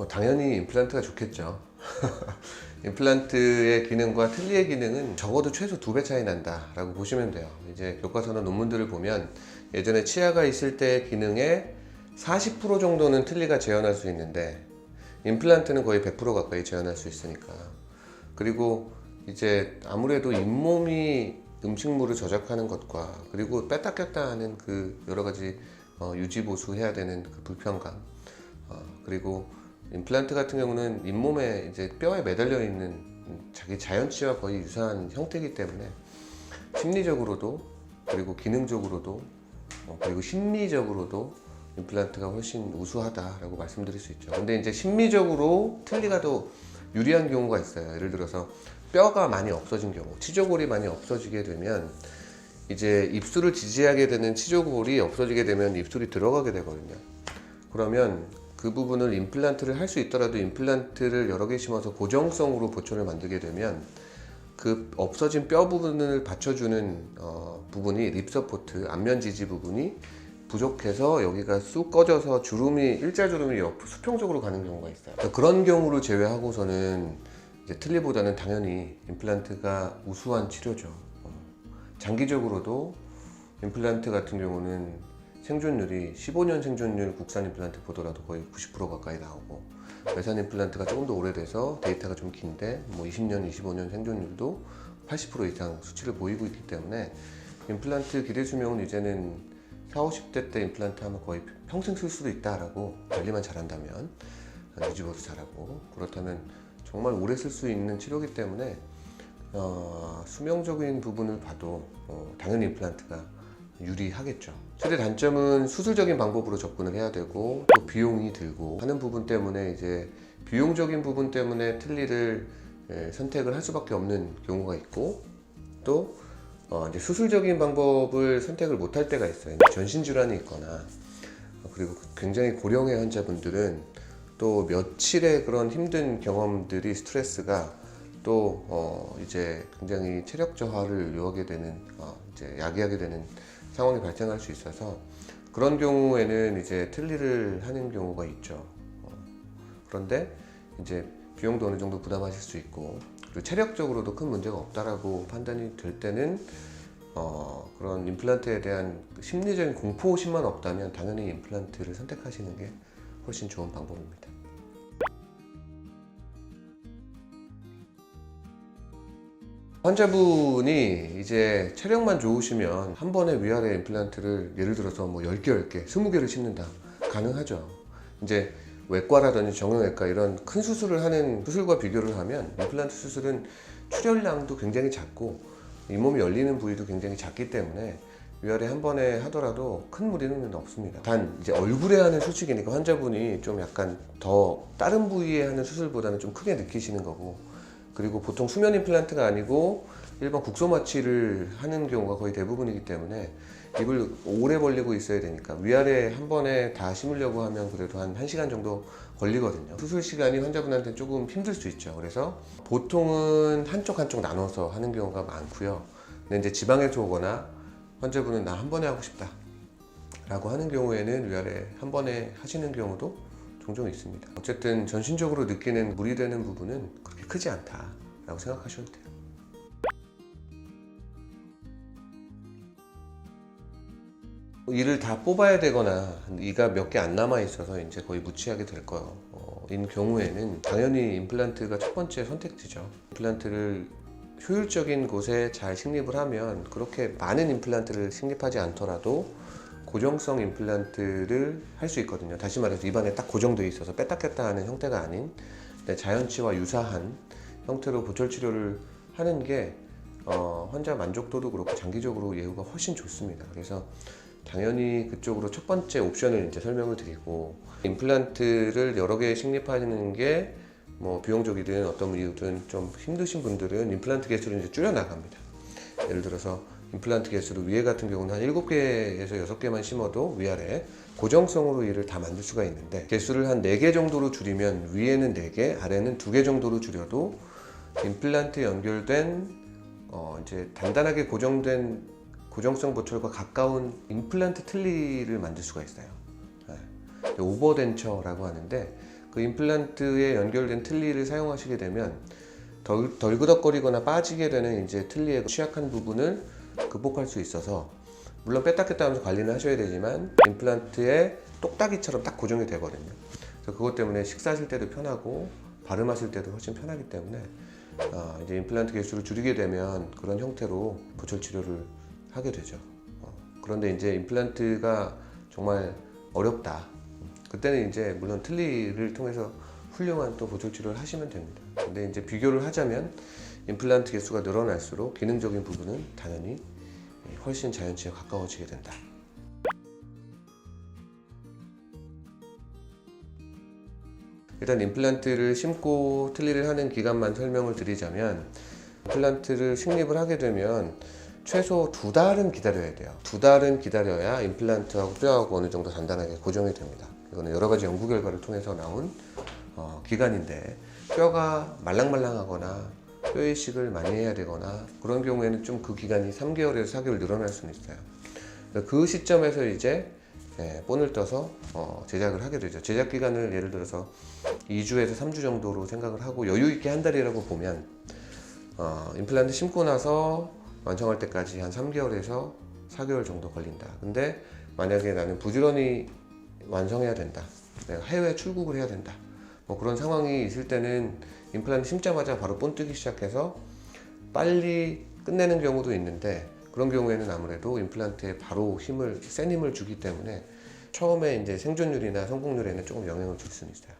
당연히 임플란트가 좋겠죠. 임플란트의 기능과 틀니의 기능은 적어도 최소 2배 차이 난다 라고 보시면 돼요. 이제 교과서나 논문들을 보면 예전에 치아가 있을 때의 기능의 40% 정도는 틀니가 재현할 수 있는데 임플란트는 거의 100% 가까이 재현할 수 있으니까. 그리고 이제 아무래도 잇몸이 음식물을 저작하는 것과 그리고 뺐다 꼈다 하는 그 여러 가지 유지 보수해야 되는 그 불편감, 그리고 임플란트 같은 경우는 잇몸에 이제 뼈에 매달려 있는 자기 자연치와 거의 유사한 형태이기 때문에 심리적으로도 그리고 기능적으로도 그리고 심리적으로도 임플란트가 훨씬 우수하다라고 말씀드릴 수 있죠. 근데 이제 심리적으로 틀니가 더 유리한 경우가 있어요. 예를 들어서 뼈가 많이 없어진 경우, 치조골이 많이 없어지게 되면 이제 입술을 지지하게 되는 치조골이 없어지게 되면 입술이 들어가게 되거든요. 그러면 그 부분을 임플란트를 할 수 있더라도 임플란트를 여러 개 심어서 고정성으로 보존을 만들게 되면 그 없어진 뼈 부분을 받쳐주는 부분이 립 서포트, 안면 지지 부분이 부족해서 여기가 쑥 꺼져서 주름이 일자주름이 수평적으로 가는 경우가 있어요. 그런 경우를 제외하고서는 이제 틀니보다는 당연히 임플란트가 우수한 치료죠. 장기적으로도 임플란트 같은 경우는 생존율이 15년 생존율 국산 임플란트 보더라도 거의 90% 가까이 나오고, 외산 임플란트가 조금 더 오래돼서 데이터가 좀 긴데 뭐 20년, 25년 생존율도 80% 이상 수치를 보이고 있기 때문에 임플란트 기대 수명은 이제는 40, 50대 때 임플란트 하면 거의 평생 쓸 수도 있다라고, 관리만 잘한다면, 유지보수 잘하고, 그렇다면 정말 오래 쓸 수 있는 치료이기 때문에 수명적인 부분을 봐도 당연히 임플란트가 유리하겠죠. 최대 단점은 수술적인 방법으로 접근을 해야 되고 또 비용이 들고 하는 부분 때문에 이제 비용적인 부분 때문에 틀니를 선택을 할 수밖에 없는 경우가 있고, 또 이제 수술적인 방법을 선택을 못 할 때가 있어요. 전신 질환이 있거나 그리고 굉장히 고령의 환자분들은 또 며칠의 그런 힘든 경험들이, 스트레스가 또 이제 굉장히 체력 저하를 요하게 되는, 이제 야기하게 되는 상황이 발생할 수 있어서 그런 경우에는 이제 틀니를 하는 경우가 있죠. 그런데 이제 비용도 어느 정도 부담하실 수 있고, 그리고 체력적으로도 큰 문제가 없다라고 판단이 될 때는 그런 임플란트에 대한 심리적인 공포심만 없다면 당연히 임플란트를 선택하시는 게 훨씬 좋은 방법입니다. 환자분이 이제 체력만 좋으시면 한 번에 위아래 임플란트를 예를 들어서 뭐 10개, 10개, 20개를 심는다. 가능하죠. 이제 외과라든지 정형외과 이런 큰 수술을 하는 수술과 비교를 하면 임플란트 수술은 출혈량도 굉장히 작고 잇몸이 열리는 부위도 굉장히 작기 때문에 위아래 한 번에 하더라도 큰 무리는 없습니다. 단 이제 얼굴에 하는 수축이니까 환자분이 좀 약간 더 다른 부위에 하는 수술보다는 좀 크게 느끼시는 거고, 그리고 보통 수면 임플란트가 아니고 일반 국소 마취를 하는 경우가 거의 대부분이기 때문에 입을 오래 벌리고 있어야 되니까 위아래 한 번에 다 심으려고 하면 그래도 한 1시간 정도 걸리거든요. 수술 시간이 환자분한테 조금 힘들 수 있죠. 그래서 보통은 한쪽 나눠서 하는 경우가 많고요. 근데 이제 지방에서 오거나 환자분은 나 한 번에 하고 싶다 라고 하는 경우에는 위아래 한 번에 하시는 경우도 종종 있습니다. 어쨌든 전신적으로 느끼는 무리되는 부분은 그렇게 크지 않다라고 생각하셔도 돼요. 이를 다 뽑아야 되거나 이가 몇 개 안 남아 있어서 이제 거의 무치하게 될 거예요. 인 경우에는 당연히 임플란트가 첫 번째 선택지죠. 임플란트를 효율적인 곳에 잘 식립을 하면 그렇게 많은 임플란트를 식립하지 않더라도 고정성 임플란트를 할 수 있거든요. 다시 말해서 입안에 딱 고정되어 있어서 뺐다 꼈다 하는 형태가 아닌 자연치와 유사한 형태로 보철 치료를 하는 게 환자 만족도도 그렇고 장기적으로 예후가 훨씬 좋습니다. 그래서 당연히 그쪽으로 첫 번째 옵션을 이제 설명을 드리고, 임플란트를 여러 개 식립하는 게 뭐 비용적이든 어떤 이유든 좀 힘드신 분들은 임플란트 개수를 이제 줄여 나갑니다. 예를 들어서 임플란트 개수를 위에 같은 경우는 한 7개에서 6개만 심어도 위아래 고정성으로 이를 다 만들 수가 있는데, 개수를 한 4개 정도로 줄이면 위에는 4개, 아래는 2개 정도로 줄여도 임플란트 연결된 이제 단단하게 고정된 고정성 보철과 가까운 임플란트 틀니를 만들 수가 있어요. 오버덴처라고 하는데, 그 임플란트에 연결된 틀니를 사용하시게 되면 덜그덕거리거나 빠지게 되는 이제 틀니의 취약한 부분을 극복할 수 있어서, 물론 뺐다 꼈다 하면서 관리는 하셔야 되지만 임플란트에 똑딱이처럼 딱 고정이 되거든요. 그래서 그것 때문에 식사하실 때도 편하고 발음하실 때도 훨씬 편하기 때문에 이제 임플란트 개수를 줄이게 되면 그런 형태로 보철 치료를 하게 되죠. 그런데 이제 임플란트가 정말 어렵다. 그때는 이제 물론 틀니를 통해서 훌륭한 또 보철 치료를 하시면 됩니다. 근데 이제 비교를 하자면 임플란트 개수가 늘어날수록 기능적인 부분은 당연히 훨씬 자연치에 가까워지게 된다. 일단 임플란트를 심고 틀니를 하는 기간만 설명을 드리자면, 임플란트를 식립을 하게 되면 최소 2달은 기다려야 돼요. 2달은 기다려야 임플란트하고 뼈하고 어느 정도 단단하게 고정이 됩니다. 이거는 여러 가지 연구 결과를 통해서 나온 기간인데, 뼈가 말랑말랑하거나 뼈 이식을 많이 해야 되거나 그런 경우에는 좀 그 기간이 3개월에서 4개월 늘어날 수는 있어요. 그 시점에서 이제 본을 떠서 제작을 하게 되죠. 제작 기간을 예를 들어서 2주에서 3주 정도로 생각을 하고 여유 있게 한 달이라고 보면, 임플란트 심고 나서 완성할 때까지 한 3개월에서 4개월 정도 걸린다. 근데 만약에 나는 부지런히 완성해야 된다, 내가 해외 출국을 해야 된다, 뭐 그런 상황이 있을 때는 임플란트 심자마자 바로 본 뜨기 시작해서 빨리 끝내는 경우도 있는데, 그런 경우에는 아무래도 임플란트에 바로 센 힘을 주기 때문에 처음에 이제 생존율이나 성공률에는 조금 영향을 줄 수는 있어요.